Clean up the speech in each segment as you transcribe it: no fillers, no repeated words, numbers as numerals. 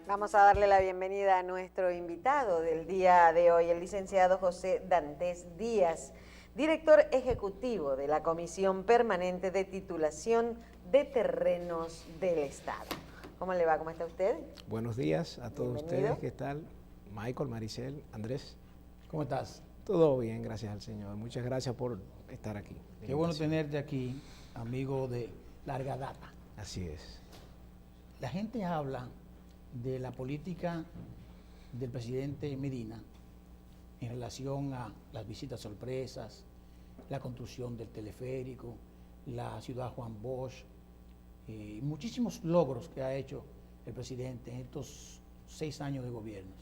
Vamos a darle la bienvenida a nuestro invitado del día de hoy, el licenciado José Dantes Díaz, director ejecutivo de la Comisión Permanente de Titulación de Terrenos del Estado. ¿Cómo le va? ¿Cómo está usted? Buenos días a todos ustedes. ¿Qué tal? Michael, Maricel, Andrés. ¿Cómo estás? Todo bien, gracias al Señor. Muchas gracias por estar aquí. Qué bueno tenerte aquí, amigo de larga data. Así es. La gente habla de la política del presidente Medina en relación a las visitas sorpresas, la construcción del teleférico, la ciudad Juan Bosch, muchísimos logros que ha hecho el presidente en estos 6 años de gobierno.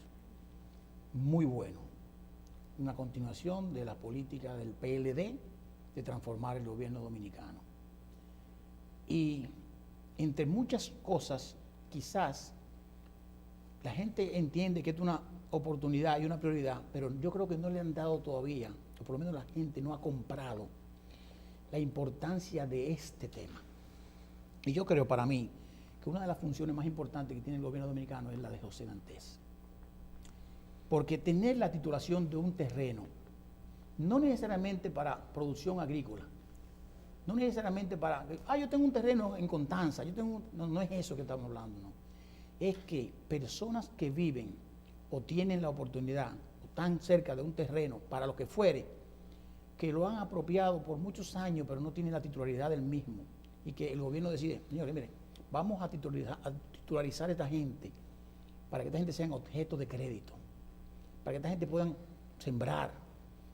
Muy bueno. Una continuación de la política del PLD de transformar el gobierno dominicano. Y entre muchas cosas, quizás la gente entiende que es una oportunidad y una prioridad, pero yo creo que no le han dado todavía, o por lo menos la gente no ha comprado la importancia de este tema. Y yo creo, para mí, que una de las funciones más importantes que tiene el gobierno dominicano es la de José Dantes. Porque tener la titulación de un terreno, no necesariamente para producción agrícola, no necesariamente para, yo tengo un terreno en Constanza, no es eso que estamos hablando, no. Es que personas que viven o tienen la oportunidad o están cerca de un terreno para lo que fuere, que lo han apropiado por muchos años pero no tienen la titularidad del mismo, y que el gobierno decide, señores, miren, vamos a titularizar a esta gente para que esta gente sean objeto de crédito, para que esta gente puedan sembrar,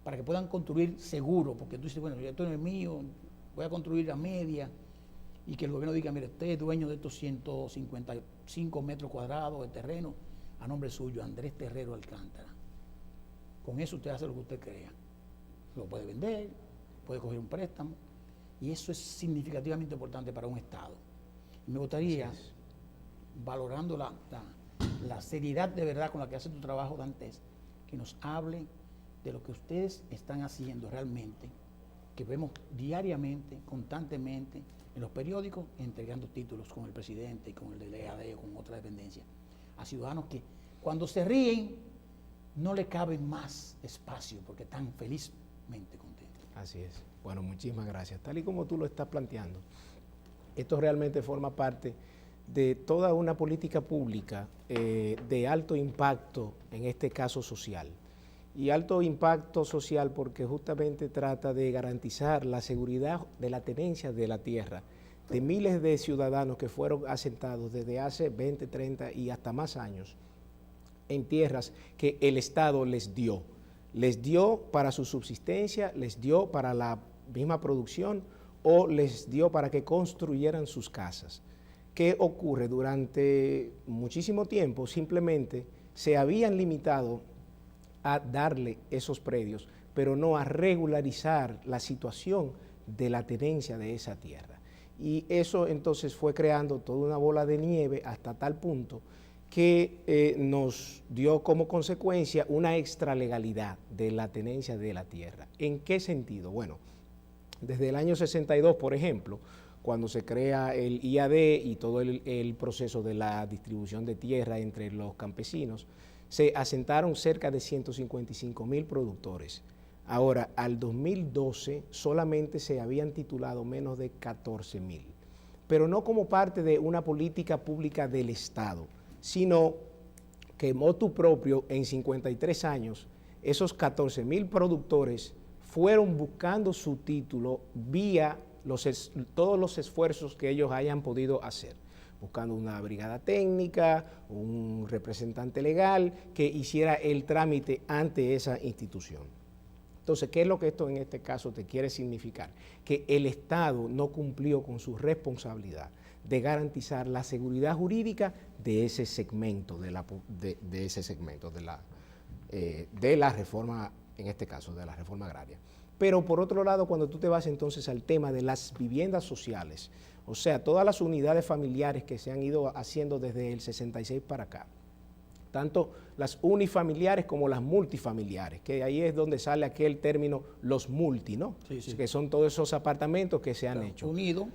para que puedan construir seguro, porque tú dices, bueno, esto no es mío, voy a construir a media, y que el gobierno diga, mire, usted es dueño de estos 155 metros cuadrados de terreno a nombre suyo, Andrés Terrero Alcántara. Con eso usted hace lo que usted crea. Lo puede vender, puede coger un préstamo, y eso es significativamente importante para un Estado. Y me gustaría, valorando la seriedad de verdad con la que hace tu trabajo, Dantes, que nos hable de lo que ustedes están haciendo realmente, que vemos diariamente, constantemente, en los periódicos, entregando títulos con el presidente y con el del EAD o con otra dependencia, a ciudadanos que cuando se ríen no le cabe más espacio porque están felizmente contentos. Así es. Bueno, muchísimas gracias. Tal y como tú lo estás planteando, esto realmente forma parte de toda una política pública de alto impacto, en este caso social. Y alto impacto social porque justamente trata de garantizar la seguridad de la tenencia de la tierra de miles de ciudadanos que fueron asentados desde hace 20, 30 y hasta más años en tierras que el Estado les dio. Les dio para su subsistencia, les dio para la misma producción o les dio para que construyeran sus casas. ¿Qué ocurre? Durante muchísimo tiempo simplemente se habían limitado a darle esos predios, pero no a regularizar la situación de la tenencia de esa tierra. Y eso entonces fue creando toda una bola de nieve hasta tal punto que nos dio como consecuencia una extralegalidad de la tenencia de la tierra. ¿En qué sentido? Bueno, desde el año 62, por ejemplo, cuando se crea el IAD y todo el proceso de la distribución de tierra entre los campesinos, se asentaron cerca de 155,000 productores. Ahora, al 2012 solamente se habían titulado menos de 14,000, pero no como parte de una política pública del Estado, sino que motu propio en 53 años, esos 14,000 productores fueron buscando su título vía todos los esfuerzos que ellos hayan podido hacer, buscando una brigada técnica, un representante legal que hiciera el trámite ante esa institución. Entonces, ¿qué es lo que esto en este caso te quiere significar? Que el Estado no cumplió con su responsabilidad de garantizar la seguridad jurídica de ese segmento, de la reforma, en este caso, de la reforma agraria. Pero por otro lado, cuando tú te vas entonces al tema de las viviendas sociales, o sea, todas las unidades familiares que se han ido haciendo desde el 66 para acá, tanto las unifamiliares como las multifamiliares, que ahí es donde sale aquel término, los multi, ¿no? Sí, sí. Que son todos esos apartamentos que se han hecho. Unidos.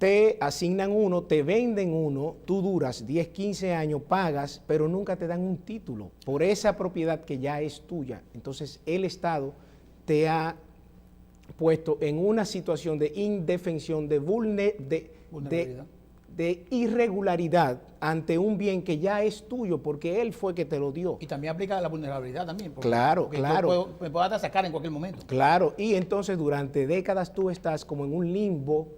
te asignan uno, te venden uno, tú duras 10, 15 años, pagas, pero nunca te dan un título por esa propiedad que ya es tuya. Entonces el Estado te ha puesto en una situación de indefensión, de irregularidad ante un bien que ya es tuyo porque él fue que te lo dio. Y también aplica la vulnerabilidad también. Porque, Claro, porque claro. me puedo sacar en cualquier momento. Claro, y entonces durante décadas tú estás como en un limbo,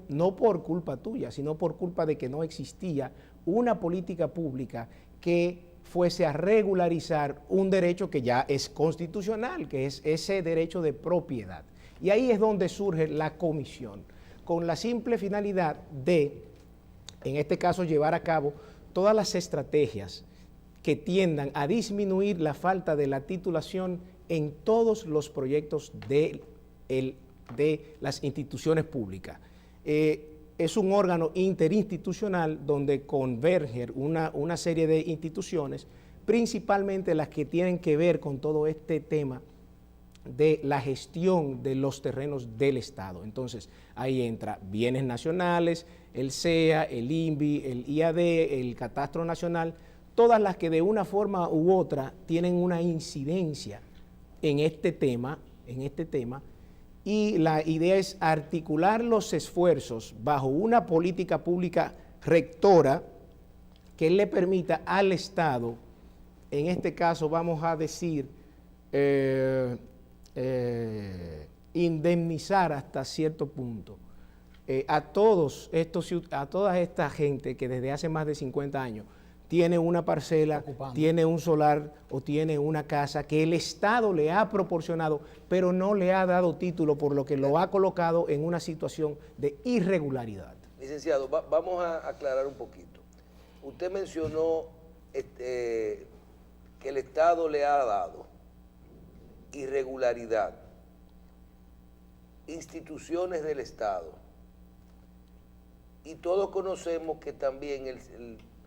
no por culpa tuya, sino por culpa de que no existía una política pública que fuese a regularizar un derecho que ya es constitucional, que es ese derecho de propiedad. Y ahí es donde surge la comisión, con la simple finalidad de, en este caso, llevar a cabo todas las estrategias que tiendan a disminuir la falta de la titulación en todos los proyectos de las instituciones públicas. Es un órgano interinstitucional donde convergen una serie de instituciones, principalmente las que tienen que ver con todo este tema de la gestión de los terrenos del Estado. Entonces, ahí entra bienes nacionales, el CEA, el INVI, el IAD, el Catastro Nacional, todas las que de una forma u otra tienen una incidencia en este tema, y la idea es articular los esfuerzos bajo una política pública rectora que le permita al Estado, en este caso vamos a decir, indemnizar hasta cierto punto a toda esta gente que desde hace más de 50 años tiene una parcela, tiene un solar o tiene una casa que el Estado le ha proporcionado, pero no le ha dado título, por lo que lo ha colocado en una situación de irregularidad. Licenciado, vamos a aclarar un poquito. Usted mencionó que el Estado le ha dado irregularidad, instituciones del Estado, y todos conocemos que también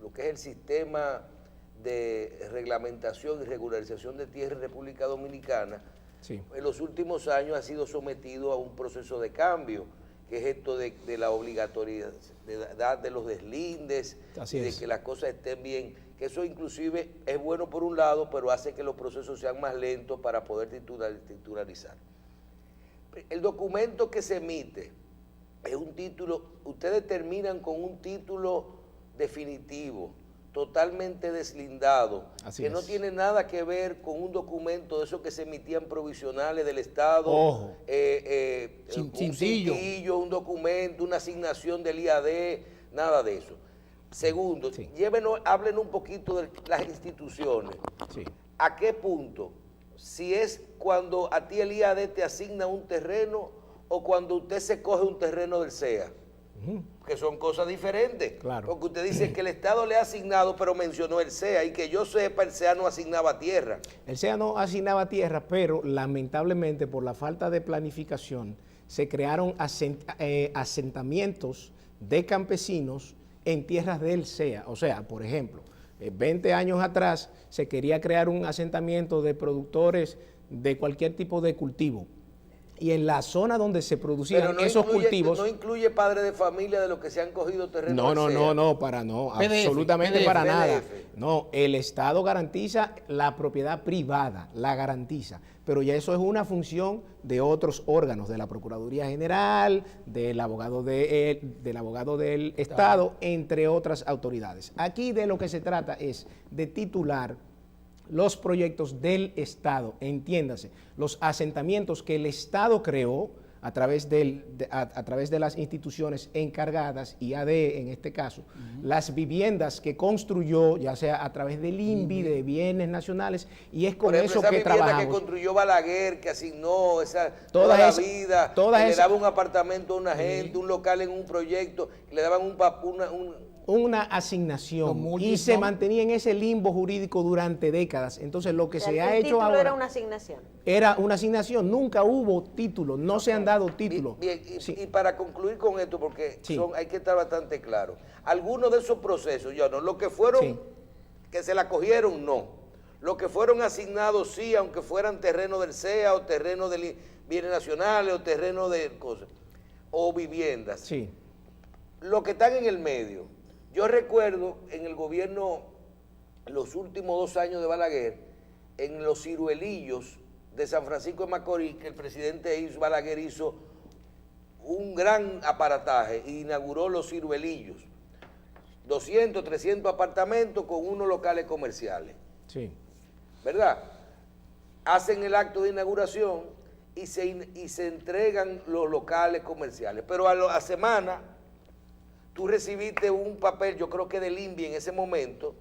lo que es el sistema de reglamentación y regularización de tierra en República Dominicana, Sí. En los últimos años ha sido sometido a un proceso de cambio, que es esto de la obligatoriedad de los deslindes, Así y de es. que las cosas estén bien, que eso inclusive es bueno por un lado, pero hace que los procesos sean más lentos para poder titularizar. El documento que se emite es un título, ustedes terminan con un título definitivo, totalmente deslindado, Así que no es. tiene nada que ver con un documento de esos que se emitían provisionales del Estado, Ojo. un cintillo, un documento, una asignación del IAD, nada de eso. Segundo, Sí. Háblenos un poquito de las instituciones. Sí. ¿A qué punto? Si es cuando a ti el IAD te asigna un terreno o cuando usted se coge un terreno del CEA, que son cosas diferentes. Claro. Porque usted dice que el Estado le ha asignado, pero mencionó el CEA, y que yo sepa, el CEA no asignaba tierra. El SEA no asignaba tierra, pero lamentablemente por la falta de planificación se crearon asentamientos de campesinos en tierras del SEA. O sea, por ejemplo, 20 años atrás se quería crear un asentamiento de productores de cualquier tipo de cultivo. Y en la zona donde se producían esos cultivos... No incluye padres de familia de los que se han cogido terrenos del CEA. Absolutamente PDF, para nada. PDF. No, el Estado garantiza la propiedad privada, la garantiza, pero ya eso es una función de otros órganos, de la Procuraduría General, del abogado del Estado, entre otras autoridades. Aquí de lo que se trata es de titular los proyectos del Estado, entiéndase, los asentamientos que el Estado creó a través de las instituciones encargadas, IAD en este caso, las viviendas que construyó, ya sea a través del INVI, de bienes nacionales, y es con Por ejemplo, eso que esa vivienda trabajamos. que construyó Balaguer, que asignó toda Todas la esas- vida, todas que le esas- daba un apartamento a una gente, un local en un proyecto, y le daban una asignación Los multis, y se ¿no? mantenía en ese limbo jurídico durante décadas. Entonces lo que O sea, se el ha hecho título ahora era una asignación. era una asignación, nunca hubo título, no se han dado títulos. Bien, Sí. y para concluir con esto, porque Sí. hay que estar bastante claro, algunos de esos procesos, ya no, los que fueron, Sí. que se la cogieron, no. Los que fueron asignados, sí, aunque fueran terreno del CEA o terreno de bienes nacionales o terreno de cosas, o viviendas. Sí. los que están en el medio. Yo recuerdo en el gobierno, los últimos 2 años de Balaguer, en los ciruelillos de San Francisco de Macorís, que el presidente Balaguer hizo un gran aparataje e inauguró los ciruelillos. 200, 300 apartamentos con unos locales comerciales. Sí. ¿Verdad? Hacen el acto de inauguración y se entregan los locales comerciales. Pero a la semana, tú recibiste un papel, yo creo que del INVI en ese momento,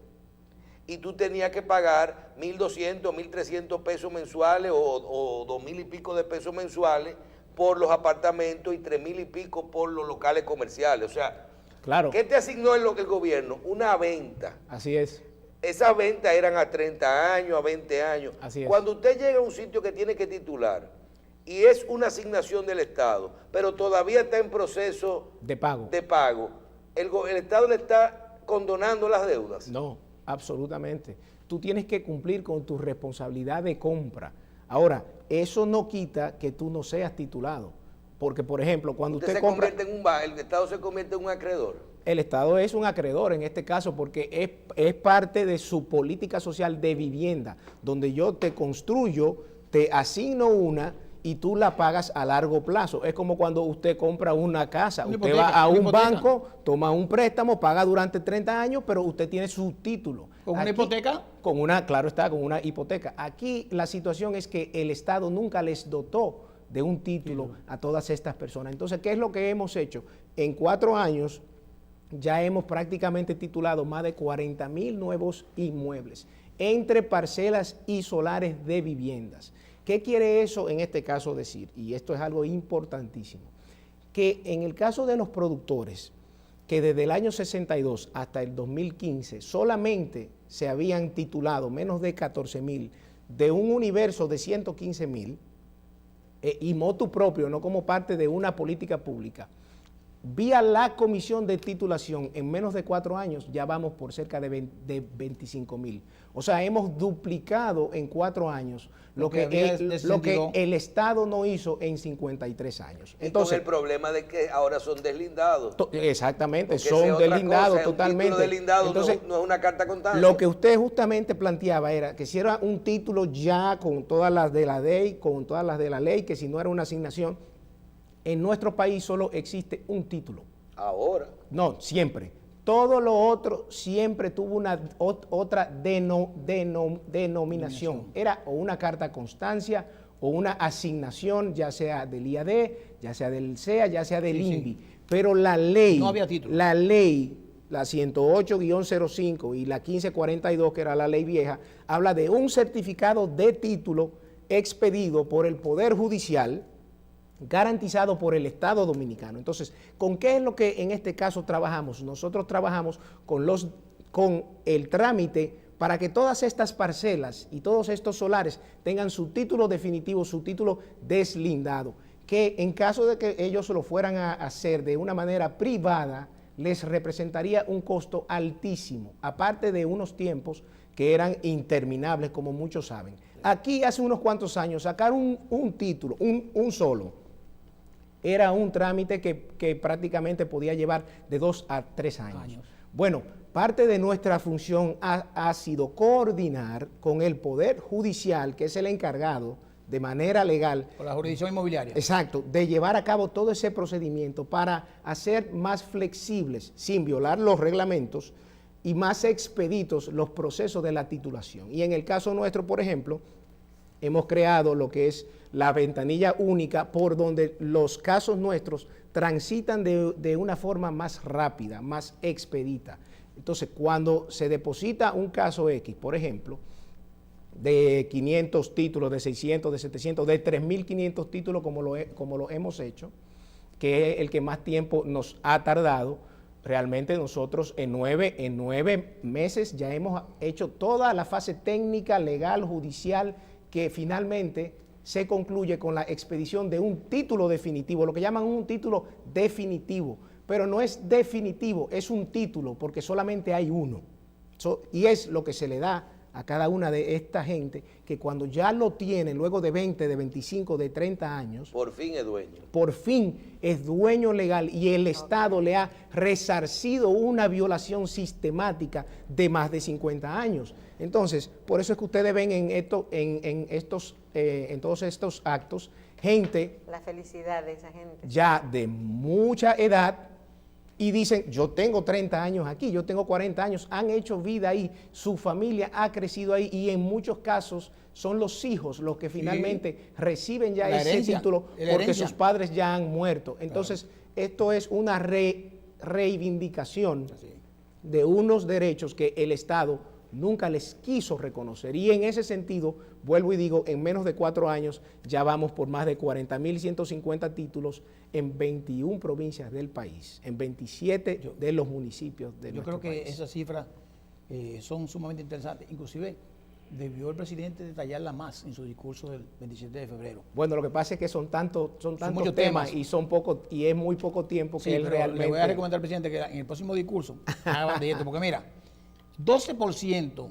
y tú tenías que pagar 1.200, 1.300 pesos mensuales o 2.000 y pico de pesos mensuales por los apartamentos y 3.000 y pico por los locales comerciales. O sea, claro. ¿Qué te asignó el gobierno? Una venta. Así es. Esas ventas eran a 30 años, a 20 años. Así es. Cuando usted llega a un sitio que tiene que titular y es una asignación del Estado, pero todavía está en proceso de pago, ¿el Estado le está condonando las deudas? No, absolutamente. Tú tienes que cumplir con tu responsabilidad de compra. Ahora, eso no quita que tú no seas titulado. Porque, por ejemplo, cuando usted compra... el Estado se convierte en un acreedor. El Estado es un acreedor en este caso porque es parte de su política social de vivienda, donde yo te construyo, te asigno una y tú la pagas a largo plazo. Es como cuando usted compra una casa, usted va a un banco, toma un préstamo, paga durante 30 años, pero usted tiene su título. ¿Con una hipoteca? Claro está, con una hipoteca. Aquí la situación es que el Estado nunca les dotó de un título a todas estas personas. Entonces, ¿qué es lo que hemos hecho? En 4 años ya hemos prácticamente titulado más de 40,000 nuevos inmuebles entre parcelas y solares de viviendas. ¿Qué quiere eso en este caso decir? Y esto es algo importantísimo. Que en el caso de los productores, que desde el año 62 hasta el 2015 solamente se habían titulado menos de 14,000 de un universo de 115,000, y motu propio, no como parte de una política pública, vía la comisión de titulación en menos de 4 años ya vamos por cerca de 25,000. O sea, hemos duplicado en 4 años lo que el Estado no hizo en 53 años. Entonces, con el problema de que ahora son deslindados. Exactamente, son deslindados totalmente. Un título deslindado. Entonces, no es una carta contable. Lo que usted justamente planteaba era que si era un título ya con todas las de la ley, que si no era una asignación. En nuestro país solo existe un título. Ahora. No, siempre. Todo lo otro siempre tuvo una otra denominación. Era o una carta constancia o una asignación, ya sea del IAD, ya sea del CEA, ya sea del INVI. Sí. Pero la ley, no había título. La ley, la 108-05 y la 1542, que era la ley vieja, habla de un certificado de título expedido por el Poder Judicial, garantizado por el Estado Dominicano. Entonces, ¿con qué es lo que en este caso trabajamos? Nosotros trabajamos con el trámite para que todas estas parcelas y todos estos solares tengan su título definitivo, su título deslindado, que en caso de que ellos lo fueran a hacer de una manera privada, les representaría un costo altísimo, aparte de unos tiempos que eran interminables, como muchos saben. Aquí hace unos cuantos años sacar un título, un solo, era un trámite que prácticamente podía llevar de 2 a 3 años. Bueno, parte de nuestra función ha sido coordinar con el Poder Judicial, que es el encargado de manera legal. Con la jurisdicción inmobiliaria. Exacto, de llevar a cabo todo ese procedimiento para hacer más flexibles, sin violar los reglamentos, y más expeditos los procesos de la titulación. Y en el caso nuestro, por ejemplo, hemos creado lo que es la ventanilla única por donde los casos nuestros transitan de una forma más rápida, más expedita. Entonces, cuando se deposita un caso X, por ejemplo, de 500 títulos, de 600, de 700, de 3.500 títulos como lo hemos hecho, que es el que más tiempo nos ha tardado, realmente nosotros en 9 meses ya hemos hecho toda la fase técnica, legal, judicial, que finalmente se concluye con la expedición de un título definitivo, lo que llaman un título definitivo, pero no es definitivo, es un título porque solamente hay uno. Y es lo que se le da a cada una de esta gente que cuando ya lo tienen, luego de 20, de 25, de 30 años, Por fin es dueño. por fin es dueño legal y el Estado le ha resarcido una violación sistemática de más de 50 años. Entonces, por eso es que ustedes ven en todos estos actos gente La felicidad de esa gente. ya de mucha edad y dicen, yo tengo 30 años aquí, yo tengo 40 años, han hecho vida ahí, su familia ha crecido ahí y en muchos casos son los hijos los que finalmente reciben ya La ese herencia, título la porque herencia. sus padres ya han muerto. Entonces, esto es una reivindicación Así. de unos derechos que el Estado nunca les quiso reconocer. Y en ese sentido, vuelvo y digo, en menos de 4 años ya vamos por más de 40.150 títulos en 21 provincias del país, en 27 de los municipios de Yo nuestro creo que país. esas cifras son sumamente interesantes. Inclusive debió el presidente detallarla más en su discurso del 27 de febrero. Bueno, lo que pasa es que son tantos muchos temas temas. y son poco y es muy poco tiempo que Sí, él pero realmente. le voy a recomendar al presidente que en el próximo discurso haga de esto, porque mira, 12%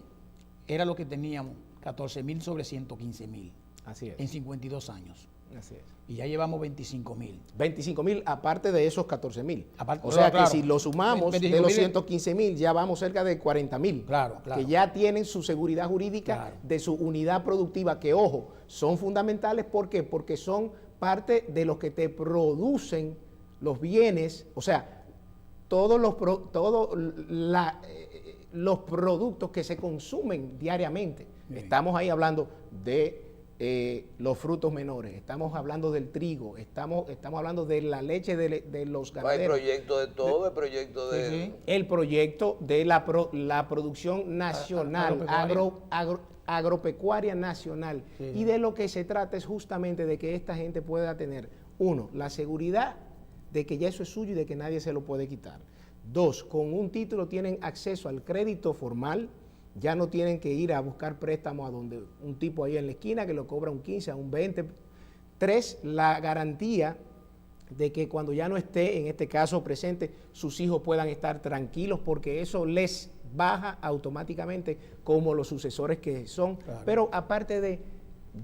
era lo que teníamos, 14.000 sobre 115.000 Así es. en 52 años. Así es. Y ya llevamos 25.000. 25.000 aparte de esos 14.000. Aparte- O sea claro. que si lo sumamos de 25.000 los 115.000 ya vamos cerca de 40.000. Claro, claro. Que ya tienen su seguridad jurídica Claro. de su unidad productiva, que ojo, son fundamentales. ¿Por qué? Porque son parte de los que te producen los bienes, o sea, todos los productos que se consumen diariamente. Bien. Estamos ahí hablando de los frutos menores, estamos hablando del trigo, estamos hablando de la leche de los Hay ganaderos, proyecto de todo, hay proyecto de... Sí, sí. el proyecto de la producción nacional, agropecuaria nacional. Sí. Y de lo que se trata es justamente de que esta gente pueda tener, uno, la seguridad de que ya eso es suyo y de que nadie se lo puede quitar. Dos, con un título tienen acceso al crédito formal, ya no tienen que ir a buscar préstamos a donde un tipo ahí en la esquina que lo cobra un 15, a un 20. Tres, la garantía de que cuando ya no esté, en este caso presente, sus hijos puedan estar tranquilos porque eso les baja automáticamente como los sucesores que son. Claro. Pero aparte de,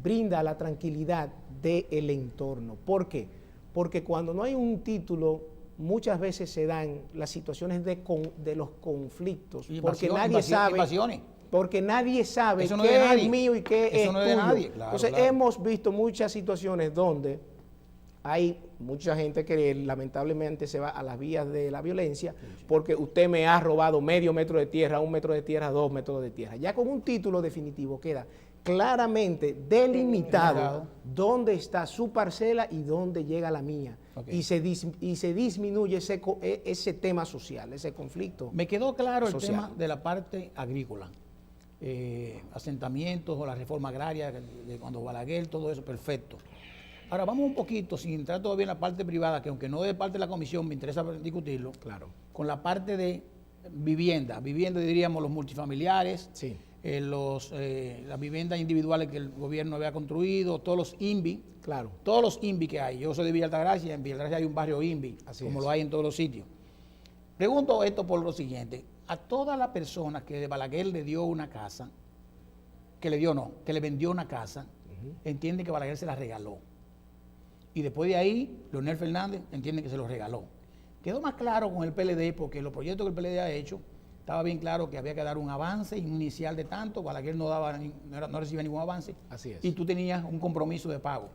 brinda la tranquilidad del entorno. ¿Por qué? Porque cuando no hay un título, muchas veces se dan las situaciones de los conflictos, Y porque invasiones, nadie sabe, invasiones. porque nadie sabe Eso no qué es de es nadie. mío y qué Eso es no es de tuyo. nadie. Claro, Entonces claro. hemos visto muchas situaciones donde hay mucha gente que lamentablemente se va a las vías de la violencia porque usted me ha robado medio metro de tierra, 1 metro de tierra, 2 metros de tierra. Ya con un título definitivo queda claramente delimitado dónde está su parcela y dónde llega la mía. Ok. Y se disminuye ese tema social, ese conflicto. Me quedó claro el social. tema de la parte agrícola. Asentamientos o la reforma agraria de cuando Balaguer, todo eso, perfecto. Ahora vamos un poquito, sin entrar todavía en la parte privada, que aunque no es parte de la comisión, me interesa discutirlo, Claro. con la parte de vivienda, diríamos los multifamiliares, Sí. las viviendas individuales que el gobierno había construido, todos los INVI, Claro. todos los INVI que hay. Yo soy de Villa Altagracia, en Villa Altagracia hay un barrio INVI, Así como es. lo hay en todos los sitios. Pregunto esto por lo siguiente, a todas las personas que de Balaguer le dio una casa, que le vendió una casa, entiende que Balaguer se la regaló. Y después de ahí, Leonel Fernández entiende que se lo regaló. Quedó más claro con el PLD, porque los proyectos que el PLD ha hecho, estaba bien claro que había que dar un avance inicial de tanto, Balaguer no recibía ningún avance, Así es. y tú tenías un compromiso de pago.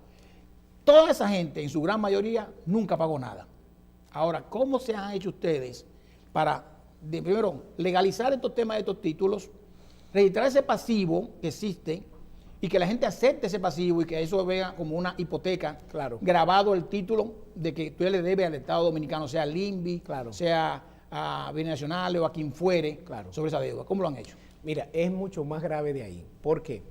Toda esa gente, en su gran mayoría, nunca pagó nada. Ahora, ¿cómo se han hecho ustedes para, primero, legalizar estos temas de estos títulos, registrar ese pasivo que existe y que la gente acepte ese pasivo y que eso vea como una hipoteca, Claro. grabado el título de que tú le debes al Estado Dominicano, sea al INVI, Claro. sea a Bienes Nacionales o a quien fuere, Claro. sobre esa deuda? ¿Cómo lo han hecho? Mira, es mucho más grave de ahí. ¿Por qué?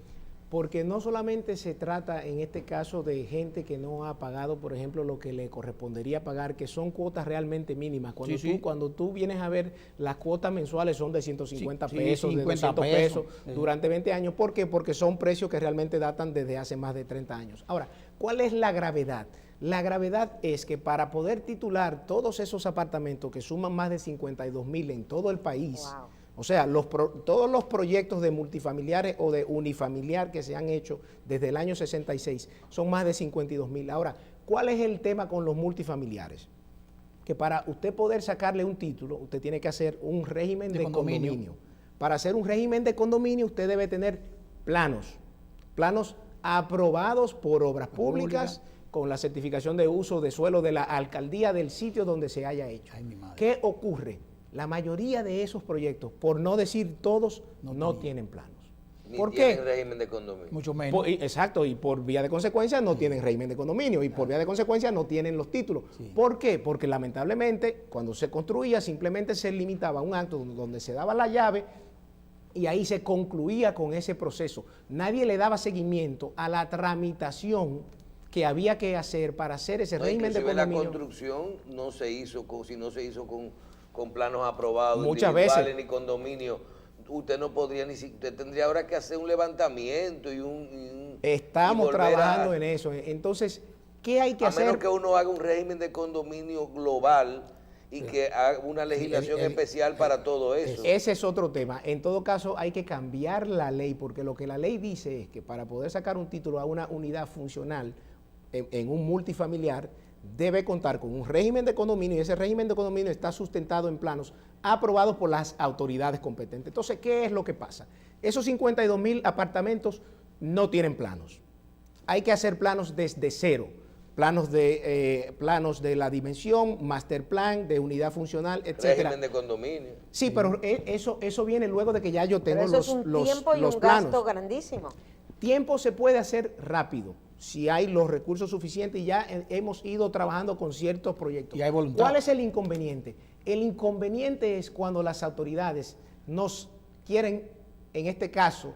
Porque no solamente se trata en este caso de gente que no ha pagado, por ejemplo, lo que le correspondería pagar, que son cuotas realmente mínimas. Cuando tú vienes a ver, las cuotas mensuales son de 150 Sí, pesos, 50 de 200 pesos sí. durante 20 años. ¿Por qué? Porque son precios que realmente datan desde hace más de 30 años. Ahora, ¿cuál es la gravedad? La gravedad es que para poder titular todos esos apartamentos que suman más de 52.000 en todo el país, Wow. O sea, todos los proyectos de multifamiliares o de unifamiliar que se han hecho desde el año 66 son más de 52.000. Ahora, ¿cuál es el tema con los multifamiliares? Que para usted poder sacarle un título, usted tiene que hacer un régimen de condominio. Para hacer un régimen de condominio, usted debe tener planos aprobados por obras públicas, con la certificación de uso de suelo de la alcaldía del sitio donde se haya hecho. Ay, mi madre. ¿Qué ocurre? La mayoría de esos proyectos, por no decir todos, no tienen planos. Ni ¿Por tienen qué? régimen de condominio. Mucho menos. Exacto, y por vía de consecuencia no tienen régimen de condominio, y por vía de consecuencia no tienen los títulos. Sí. ¿Por qué? Porque lamentablemente cuando se construía simplemente se limitaba a un acto donde se daba la llave y ahí se concluía con ese proceso. Nadie le daba seguimiento a la tramitación que había que hacer para hacer ese régimen de condominio. La construcción no se hizo, si no se hizo con planos aprobados, Muchas individuales veces. ni condominio, usted no podría usted tendría ahora que hacer un levantamiento Estamos y volver trabajando en eso. Entonces, ¿qué hay que hacer? A menos que uno haga un régimen de condominio global y que haga una legislación especial para todo eso. Ese es otro tema. En todo caso, hay que cambiar la ley, porque lo que la ley dice es que para poder sacar un título a una unidad funcional en un multifamiliar, debe contar con un régimen de condominio, y ese régimen de condominio está sustentado en planos aprobados por las autoridades competentes. Entonces, ¿qué es lo que pasa? Esos 52.000 apartamentos no tienen planos. Hay que hacer planos desde cero. Planos de la dimensión, master plan, de unidad funcional, etcétera. Régimen de condominio. Sí, pero eso viene luego de que ya yo tengo Pero eso es un tiempo y un planos. gasto grandísimo. Tiempo se puede hacer rápido, si hay los recursos suficientes, y ya hemos ido trabajando con ciertos proyectos. Y hay voluntad. ¿Cuál es el inconveniente? El inconveniente es cuando las autoridades nos quieren, en este caso,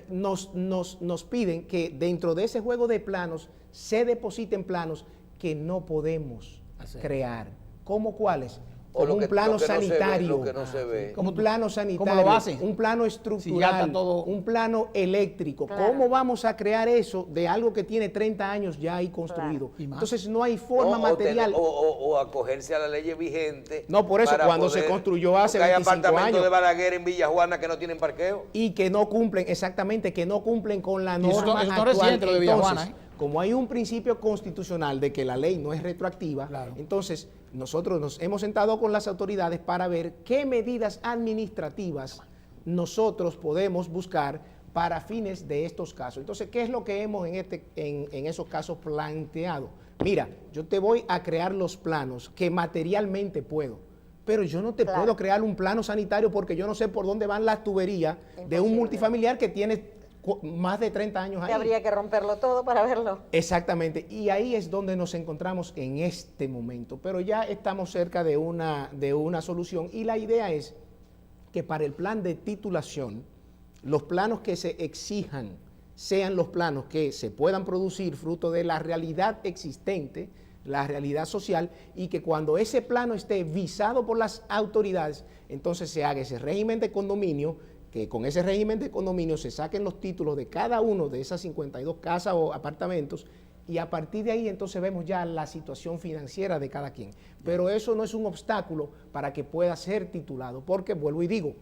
nos piden que dentro de ese juego de planos se depositen planos que no podemos crear. ¿Cómo cuáles? Como un plano sanitario, un plano sanitario, ¿Cómo lo hacen? un plano Si estructural, ya está todo... un plano eléctrico. Claro. ¿Cómo vamos a crear eso de algo que tiene 30 años ya ahí construido? Y más. Entonces no hay forma No, material. o acogerse a la ley vigente. No, por eso, para cuando se construyó hace porque 25 hay apartamentos años. de Balaguer en Villajuana que no tienen parqueo. Y que no cumplen, exactamente, que no cumplen con la Y eso norma no actual. reciente lo de Villajuana, Entonces, como hay un principio constitucional de que la ley no es retroactiva, Claro. entonces nosotros nos hemos sentado con las autoridades para ver qué medidas administrativas nosotros podemos buscar para fines de estos casos. Entonces, ¿qué es lo que hemos en esos casos planteado? Mira, yo te voy a crear los planos que materialmente puedo, pero yo no te puedo crear un plano sanitario porque yo no sé por dónde van las tuberías de un multifamiliar que tiene más de 30 años ahí. Habría que romperlo todo para verlo. Exactamente, y ahí es donde nos encontramos en este momento, pero ya estamos cerca de una solución, y la idea es que para el plan de titulación, los planos que se exijan sean los planos que se puedan producir fruto de la realidad existente, la realidad social, y que cuando ese plano esté visado por las autoridades, entonces se haga ese régimen de condominio, que con ese régimen de condominio se saquen los títulos de cada uno de esas 52 casas o apartamentos, y a partir de ahí entonces vemos ya la situación financiera de cada quien. Pero eso no es un obstáculo para que pueda ser titulado, porque vuelvo y digo,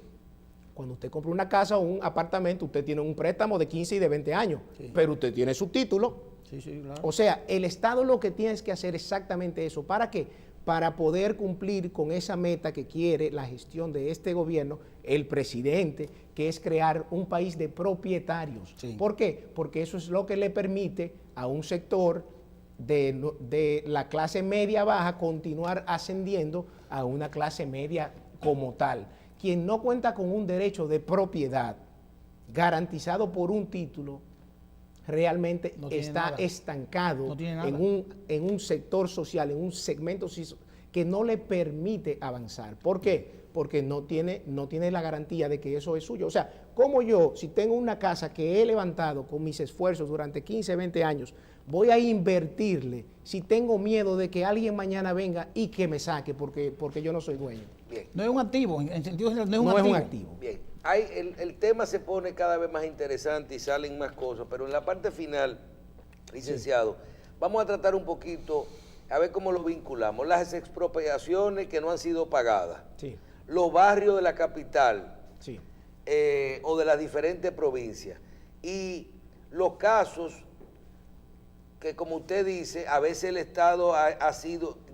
cuando usted compra una casa o un apartamento, usted tiene un préstamo de 15 y de 20 años, pero usted tiene su título. Sí, claro. O sea, el Estado lo que tiene que hacer exactamente eso. ¿Para qué? Para poder cumplir con esa meta que quiere la gestión de este gobierno, el presidente, que es crear un país de propietarios. Sí. ¿Por qué? Porque eso es lo que le permite a un sector de la clase media baja continuar ascendiendo a una clase media como tal. Quien no cuenta con un derecho de propiedad garantizado por un título, realmente No tiene está nada. estancado No tiene nada. en un sector social, en un segmento que no le permite avanzar. ¿Por qué? Porque no tiene la garantía de que eso es suyo. O sea, como yo, si tengo una casa que he levantado con mis esfuerzos durante 15, 20 años, voy a invertirle si tengo miedo de que alguien mañana venga y que me saque porque yo no soy dueño? Bien. No es un activo, en sentido general, no es un No activo. es un activo. Bien, el tema se pone cada vez más interesante y salen más cosas, pero en la parte final, licenciado, vamos a tratar un poquito, a ver cómo lo vinculamos, las expropiaciones que no han sido pagadas. Sí. los barrios de la capital Sí. o de las diferentes provincias. Y los casos que, como usted dice, a veces el Estado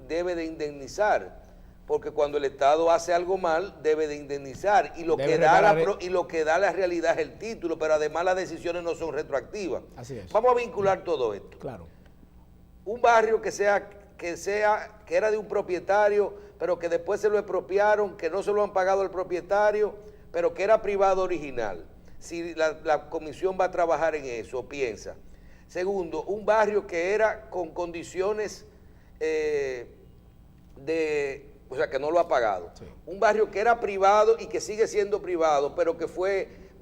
debe de indemnizar, porque cuando el Estado hace algo mal, debe de indemnizar, y lo, Debe que da reparar y lo que da la realidad es el título, pero además las decisiones no son retroactivas. Así es. Vamos a vincular todo esto. Claro. Un barrio que era de un propietario, pero que después se lo expropiaron, que no se lo han pagado al propietario, pero que era privado original. Si la comisión va a trabajar en eso, piensa. Segundo, un barrio que era con condiciones o sea, que no lo ha pagado. Sí. Un barrio que era privado y que sigue siendo privado, pero que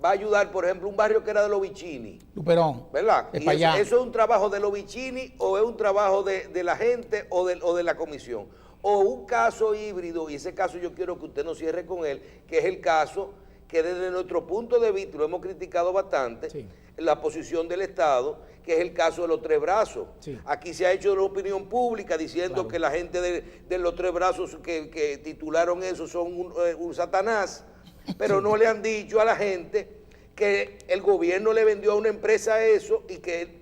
va a ayudar, por ejemplo, un barrio que era de los Vicini. Luperón. ¿Verdad? Es Y para allá. eso es un trabajo de los Vicini o es un trabajo de la gente o de la comisión. O un caso híbrido, y ese caso yo quiero que usted nos cierre con él, que es el caso que desde nuestro punto de vista, lo hemos criticado bastante, Sí. la posición del Estado, que es el caso de los tres brazos. Sí. Aquí se ha hecho una opinión pública diciendo Claro. que la gente de los tres brazos que titularon eso son un satanás, pero no le han dicho a la gente que el gobierno le vendió a una empresa eso y que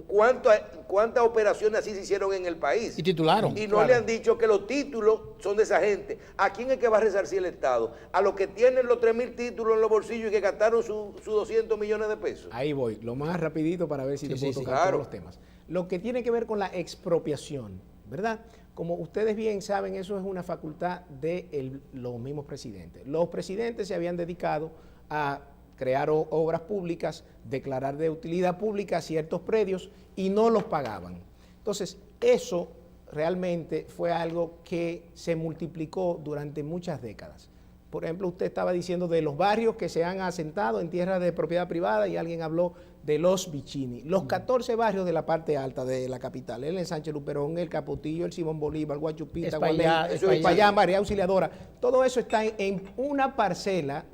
cuántas operaciones así se hicieron en el país. Y titularon. Y no Claro. le han dicho que los títulos son de esa gente. ¿A quién es que va a resarcir el Estado? A los que tienen los 3.000 títulos en los bolsillos y que gastaron sus 200 millones de pesos. Ahí voy, lo más rapidito para ver si te Sí, puedo sí, sí. tocar Claro. todos los temas. Lo que tiene que ver con la expropiación, ¿verdad? Como ustedes bien saben, eso es una facultad de los mismos presidentes. Los presidentes se habían dedicado a crear obras públicas, declarar de utilidad pública ciertos predios y no los pagaban. Entonces, eso realmente fue algo que se multiplicó durante muchas décadas. Por ejemplo, usted estaba diciendo de los barrios que se han asentado en tierras de propiedad privada y alguien habló de los Vicini. Los 14 barrios de la parte alta de la capital, el Ensanche Luperón, el Capotillo, el Simón Bolívar, Guachupita, Espaillá, Espaillá, María Auxiliadora, todo eso está en una parcela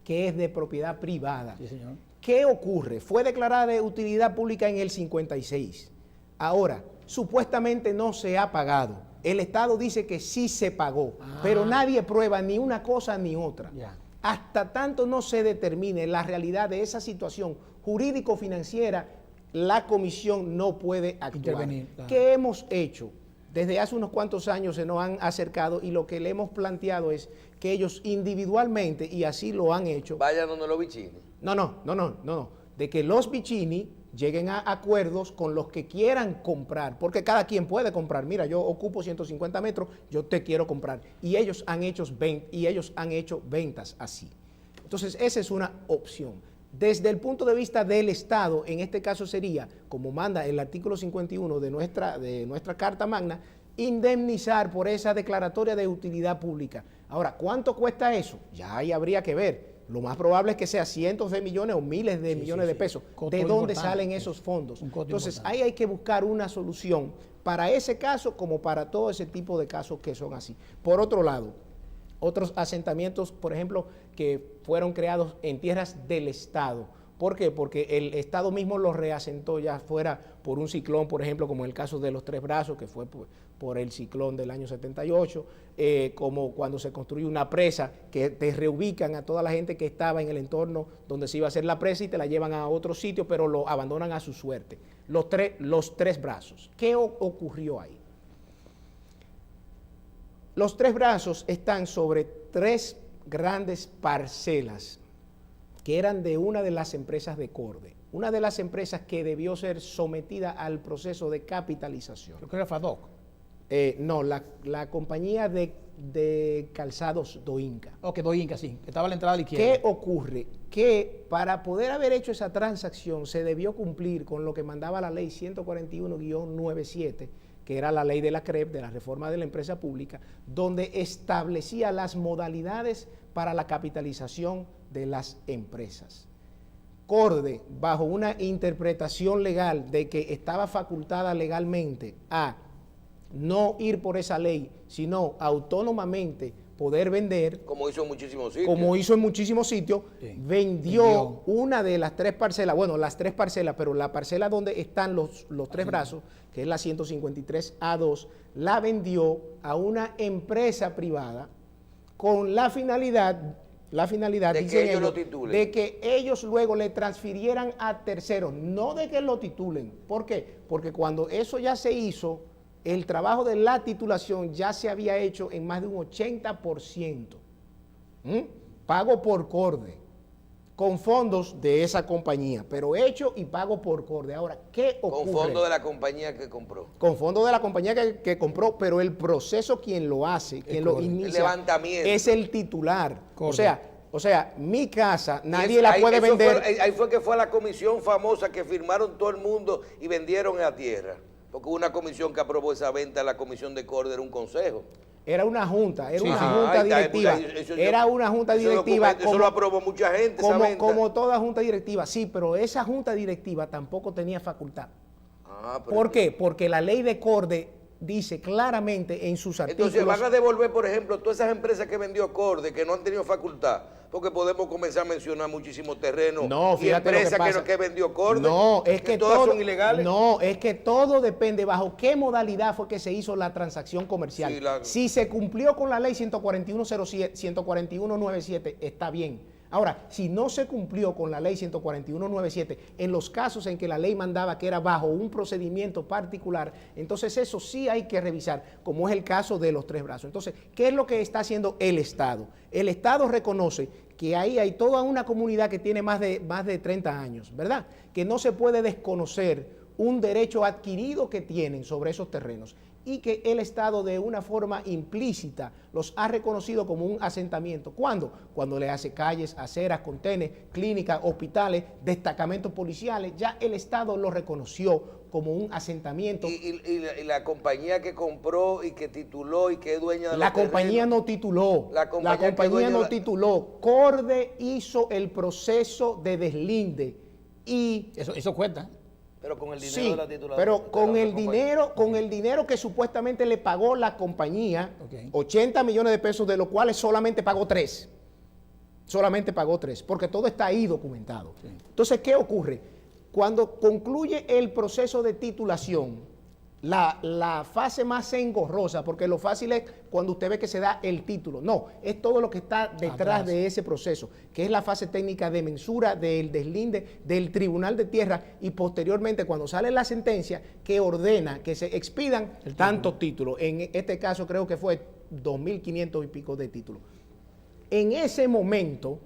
que es de propiedad privada. Sí, señor. ¿Qué ocurre? Fue declarada de utilidad pública en el 56. Ahora, supuestamente no se ha pagado. El Estado dice que sí se pagó, pero nadie prueba ni una cosa ni otra. Ya. Hasta tanto no se determine la realidad de esa situación jurídico-financiera, la comisión no puede actuar. Intervenir, claro. ¿Qué hemos hecho? Desde hace unos cuantos años se nos han acercado y lo que le hemos planteado es que ellos individualmente, y así lo han hecho, Vayan donde los Vicini. no, de que los Vicini lleguen a acuerdos con los que quieran comprar, porque cada quien puede comprar. Mira, yo ocupo 150 metros, yo te quiero comprar. Y ellos han hecho ventas así. Entonces, esa es una opción. Desde el punto de vista del Estado, en este caso sería, como manda el artículo 51 de nuestra Carta Magna, indemnizar por esa declaratoria de utilidad pública. Ahora, ¿cuánto cuesta eso? Ya ahí habría que ver. Lo más probable es que sea cientos de millones o miles de millones de pesos. Costo ¿De dónde importante, salen sí. esos fondos? Un costo Entonces, importante. ahí hay que buscar una solución para ese caso como para todo ese tipo de casos que son así. Por otro lado, otros asentamientos, por ejemplo, que fueron creados en tierras del Estado. ¿Por qué? Porque el Estado mismo los reasentó ya fuera por un ciclón, por ejemplo, como el caso de los Tres Brazos, que fue por el ciclón del año 78, como cuando se construye una presa, que te reubican a toda la gente que estaba en el entorno donde se iba a hacer la presa y te la llevan a otro sitio, pero lo abandonan a su suerte. Los Tres Brazos. ¿Qué ocurrió ahí? Los Tres Brazos están sobre 3 grandes parcelas que eran de una de las empresas de Corde, una de las empresas que debió ser sometida al proceso de capitalización. Creo que era FADOC. No, la compañía de calzados Doinca. Ok, Doinca, sí. Estaba a la entrada a la izquierda. ¿Qué ocurre? Que para poder haber hecho esa transacción se debió cumplir con lo que mandaba la ley 141-97, que era la ley de la CREP, de la reforma de la empresa pública, donde establecía las modalidades para la capitalización de las empresas. Corde, bajo una interpretación legal de que estaba facultada legalmente a no ir por esa ley, sino autónomamente poder vender, Como hizo en muchísimos sitios. como hizo en muchísimos sitios, Sí. vendió una de las 3 parcelas, bueno, las 3 parcelas, pero la parcela donde están los 3 brazos, que es la 153A2, la vendió a una empresa privada con la finalidad, de dicen que ellos lo titulen. de que ellos luego le transfirieran a terceros, no de que lo titulen. ¿Por qué? Porque cuando eso ya se hizo, el trabajo de la titulación ya se había hecho en más de un 80%. Pago por CORDE, con fondos de esa compañía, pero hecho y pago por CORDE. Ahora, ¿qué ocurre? Con fondos de la compañía que compró. Con fondos de la compañía que compró, pero el proceso quien lo hace, quien lo inicia, el levantamiento, es el titular. CORDE. O sea, mi casa nadie la puede vender. Ahí fue que fue a la comisión famosa que firmaron todo el mundo y vendieron a tierra. Porque hubo una comisión que aprobó esa venta, la comisión de CORDE, era un consejo. Era una junta, Sí, una sí. junta directiva. Era una junta directiva. Eso lo aprobó mucha gente, esa venta. Como toda junta directiva, sí, pero esa junta directiva tampoco tenía facultad. ¿Por qué? Porque la ley de CORDE dice claramente en sus artículos. Entonces van a devolver, por ejemplo, todas esas empresas que vendió CORDE, que no han tenido facultad, porque podemos comenzar a mencionar muchísimos terrenos y empresas que vendió CORDE, no, es que todas todo, son ilegales. No, es que todo depende bajo qué modalidad fue que se hizo la transacción comercial. Sí, si se cumplió con la ley 14197, está bien. Ahora, si no se cumplió con la ley 14197, en los casos en que la ley mandaba que era bajo un procedimiento particular, entonces eso sí hay que revisar, como es el caso de los tres brazos. Entonces, ¿qué es lo que está haciendo el Estado? El Estado reconoce que ahí hay toda una comunidad que tiene más de 30 años, ¿verdad? Que no se puede desconocer un derecho adquirido que tienen sobre esos terrenos y que el Estado de una forma implícita los ha reconocido como un asentamiento. ¿Cuándo? Cuando le hace calles, aceras, contenes, clínicas, hospitales, destacamentos policiales, ya el Estado lo reconoció como un asentamiento. Y la compañía que compró y que tituló y que es dueña de la compañía no tituló. La compañía no tituló. CORDE hizo el proceso de deslinde y eso cuenta. Pero con el dinero sí, de la titulación. pero con el dinero que supuestamente le pagó la compañía, 80 millones de pesos, de los cuales solamente pagó 3. Solamente pagó 3, porque todo está ahí documentado. Sí. Entonces, ¿qué ocurre? Cuando concluye el proceso de titulación, la fase más engorrosa, porque lo fácil es cuando usted ve que se da el título. No, es todo lo que está detrás de ese proceso, que es la fase técnica de mensura, del deslinde, del Tribunal de Tierra y posteriormente cuando sale la sentencia que ordena que se expidan tantos títulos. En este caso creo que fue 2.500 y pico de títulos. En ese momento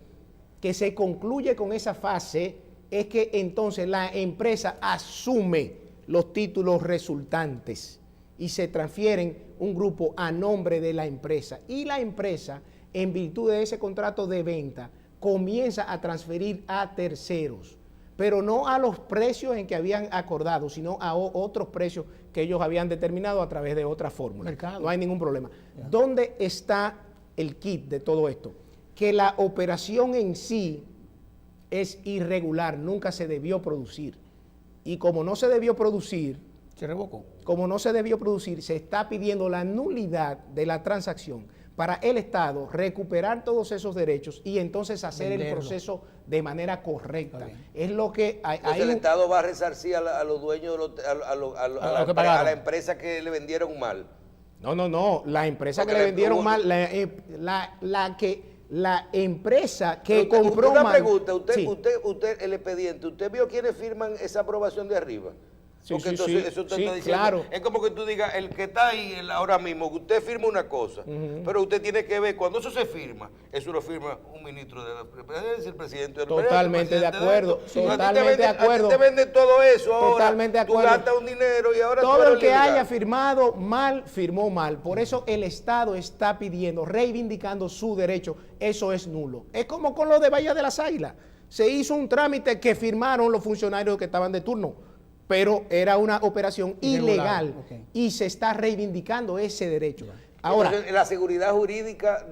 que se concluye con esa fase es que entonces la empresa asume los títulos resultantes y se transfieren un grupo a nombre de la empresa. Y la empresa, en virtud de ese contrato de venta, comienza a transferir a terceros, pero no a los precios en que habían acordado, sino a otros precios que ellos habían determinado a través de otra fórmula. No hay ningún problema. Yeah. ¿Dónde está el kit de todo esto? Que la operación en sí es irregular, nunca se debió producir. Y como no se debió producir, se revocó. Como no se debió producir, se está pidiendo la nulidad de la transacción para el Estado recuperar todos esos derechos y entonces hacer el proceso de manera correcta. Es lo que el Estado va a resarcir a los dueños, a la empresa que le vendieron mal. No, la empresa que le vendieron mal, la empresa que compró una mal. Pregunta, usted, el expediente, ¿usted vio quiénes firman esa aprobación de arriba? Sí, porque entonces eso te está diciendo, claro. Es como que tú digas, el que está ahí ahora mismo, usted firma una cosa, pero usted tiene que ver, cuando eso se firma, eso lo firma un ministro de la presidencia, el presidente del Totalmente de acuerdo, totalmente de acuerdo. A ti te vende todo eso ahora, totalmente de acuerdo. Tú gastas un dinero y ahora todo el que haya firmado mal, firmó mal. Por eso el Estado está pidiendo, reivindicando su derecho, eso es nulo. Es como con lo de Bahía de las Águilas. Se hizo un trámite que firmaron los funcionarios que estaban de turno, pero era una operación ilegal y se está reivindicando ese derecho. Ahora, entonces, la seguridad jurídica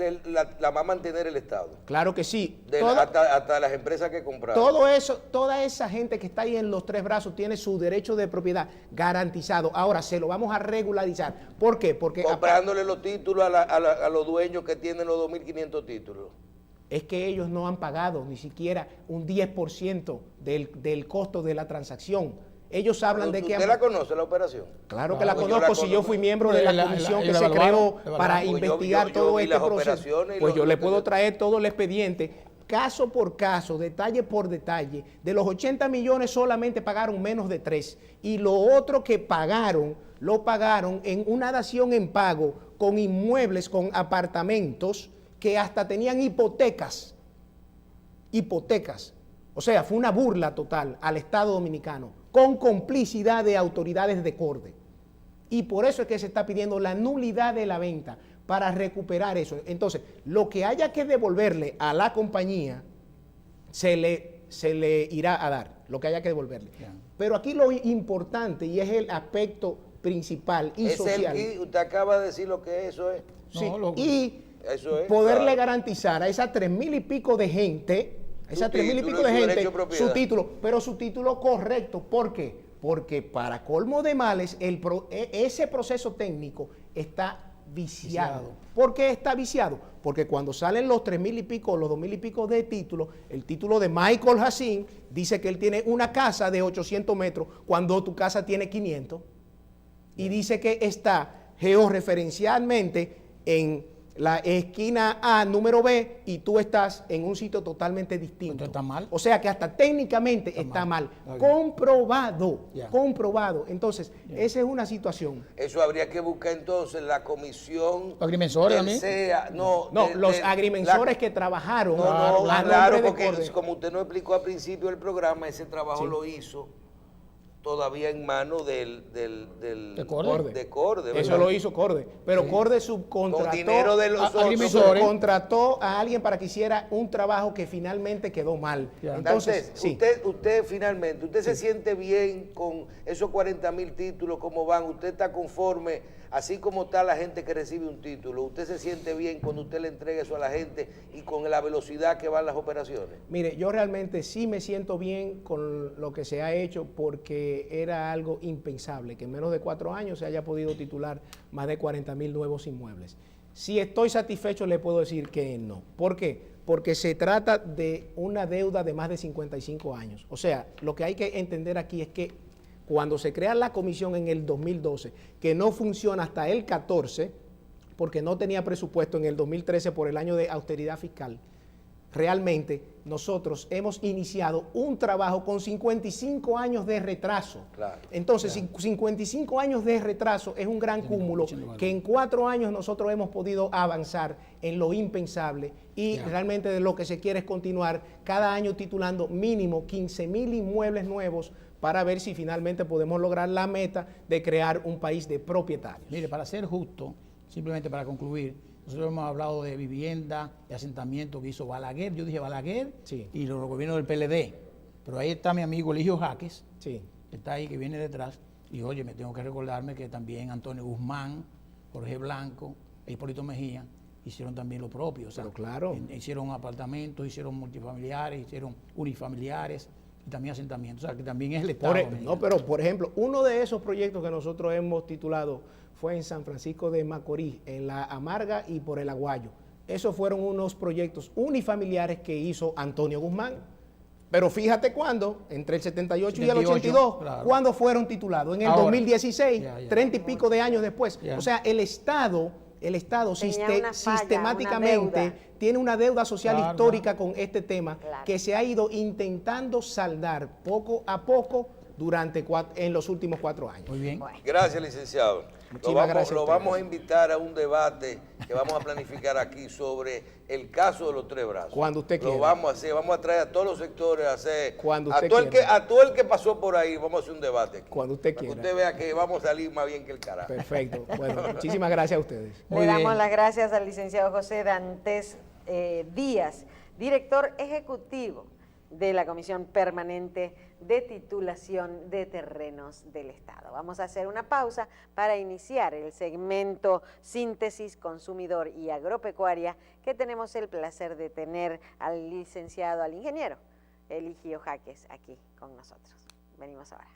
la va a mantener el Estado. Claro que sí. Hasta las empresas que compraron. Todo eso, toda esa gente que está ahí en los tres brazos tiene su derecho de propiedad garantizado. Ahora se lo vamos a regularizar. ¿Por qué? Porque comprándole los títulos a los dueños que tienen los 2.500 títulos. Es que ellos no han pagado ni siquiera un 10% del costo de la transacción. Ellos hablan de que... ¿Usted la conoce, la operación? Claro que la Pues yo conozco, la si yo conozco. fui miembro de la comisión que se creó para investigar yo todo vi este las proceso. operaciones y Pues yo lo le que puedo yo- traer todo el expediente, caso por caso, detalle por detalle. De los 80 millones solamente pagaron menos de 3. Y lo otro que pagaron, lo pagaron en una dación en pago con inmuebles, con apartamentos que hasta tenían hipotecas. Hipotecas. O sea, fue una burla total al Estado Dominicano, con complicidad de autoridades de Corde. Y por eso es que se está pidiendo la nulidad de la venta, para recuperar eso. Entonces, lo que haya que devolverle a la compañía, se le irá a dar, lo que haya que devolverle. Ya. Pero aquí lo importante, y es el aspecto principal y social. Usted acaba de decir lo que eso es. Sí, No, y Eso es, poderle claro. garantizar a esas 3,000 y pico de gente, Su título y su derecho de propiedad. su título, pero su título correcto. ¿Por qué? Porque para colmo de males, ese proceso técnico está viciado. ¿Por qué está viciado? Porque cuando salen los 3,000 y pico, los 2,000 y pico de títulos, el título de Michael Jacín dice que él tiene una casa de 800 metros cuando tu casa tiene 500. Y dice que está georreferencialmente en la esquina A, número B, y tú estás en un sitio totalmente distinto. Entonces está mal. O sea que hasta técnicamente está mal. Está bien. Comprobado, Ya. comprobado. Entonces, esa es una situación. Eso habría que buscar entonces la comisión. ¿Los agrimensores del también? SEA. No, Los de agrimensores que trabajaron No, a nombre claro, de porque Corde. como usted nos explicó al principio del programa, ese trabajo lo hizo todavía en manos ¿De Corde? de Corde, Eso ¿verdad? lo hizo Corde. Pero Corde subcontrató, Con dinero de los otros. agrimensores. subcontrató a alguien para que hiciera un trabajo que finalmente quedó mal. Ya. Entonces, Dantes, sí. usted finalmente, ¿usted se siente bien con esos 40,000 títulos, cómo van? ¿Usted está conforme, así como está la gente que recibe un título? ¿Usted se siente bien cuando usted le entrega eso a la gente y con la velocidad que van las operaciones? Mire, yo realmente sí me siento bien con lo que se ha hecho, porque era algo impensable que en menos de 4 años se haya podido titular más de 40,000 nuevos inmuebles. Si estoy satisfecho, le puedo decir que no. ¿Por qué? Porque se trata de una deuda de más de 55 años. O sea, lo que hay que entender aquí es que cuando se crea la comisión en el 2012, que no funciona hasta el 14, porque no tenía presupuesto en el 2013 por el año de austeridad fiscal, realmente nosotros hemos iniciado un trabajo con 55 años de retraso. Claro. Entonces, 55 años de retraso es un gran cúmulo que en 4 años nosotros hemos podido avanzar en lo impensable, y realmente de lo que se quiere es continuar cada año titulando mínimo 15,000 inmuebles nuevos para ver si finalmente podemos lograr la meta de crear un país de propietarios. Mire, para ser justo, simplemente para concluir, nosotros hemos hablado de vivienda, de asentamiento que hizo Balaguer. Yo dije Balaguer Sí. y los gobiernos del PLD. Pero ahí está mi amigo Eligio Jaques, Sí. que está ahí, que viene detrás. Y oye, me tengo que recordarme que también Antonio Guzmán, Jorge Blanco, Hipólito Mejía hicieron también lo propio. O sea, Pero claro. hicieron apartamentos, hicieron multifamiliares, hicieron unifamiliares y también asentamientos. O sea, que también es el Estado. No, pero por ejemplo, uno de esos proyectos que nosotros hemos titulado fue en San Francisco de Macorís, en La Amarga y por el Aguayo. Esos fueron unos proyectos unifamiliares que hizo Antonio Guzmán. Pero fíjate cuándo, entre el 78 y el 82, claro. ¿cuándo fueron titulados? En el Ahora. 2016, Ya. 30 y pico de años después. Ya. O sea, el Estado Tenía una falla, sistemáticamente una deuda. tiene una deuda social Claro, histórica con este tema, Claro. que se ha ido intentando saldar poco a poco en los últimos 4 años. Muy bien. Bueno. Gracias, licenciado. Muchísimas gracias a Lo ustedes. vamos a invitar a un debate que vamos a planificar aquí sobre el caso de los 3 brazos. Cuando usted quiera. Lo vamos a hacer, vamos a traer a todos los sectores a hacer. Cuando a usted todo quiera. a todo el que pasó por ahí, vamos a hacer un debate aquí. Cuando usted Para quiera. que usted vea que vamos a salir más bien que el carajo. Perfecto. Bueno, muchísimas gracias a ustedes. Muy Le damos bien. las gracias al licenciado José Dantes Díaz, director ejecutivo de la Comisión Permanente de Titulación de Terrenos del Estado. Vamos a hacer una pausa para iniciar el segmento Síntesis Consumidor y Agropecuaria, que tenemos el placer de tener al licenciado, al ingeniero Eligio Jaques aquí con nosotros. Venimos ahora.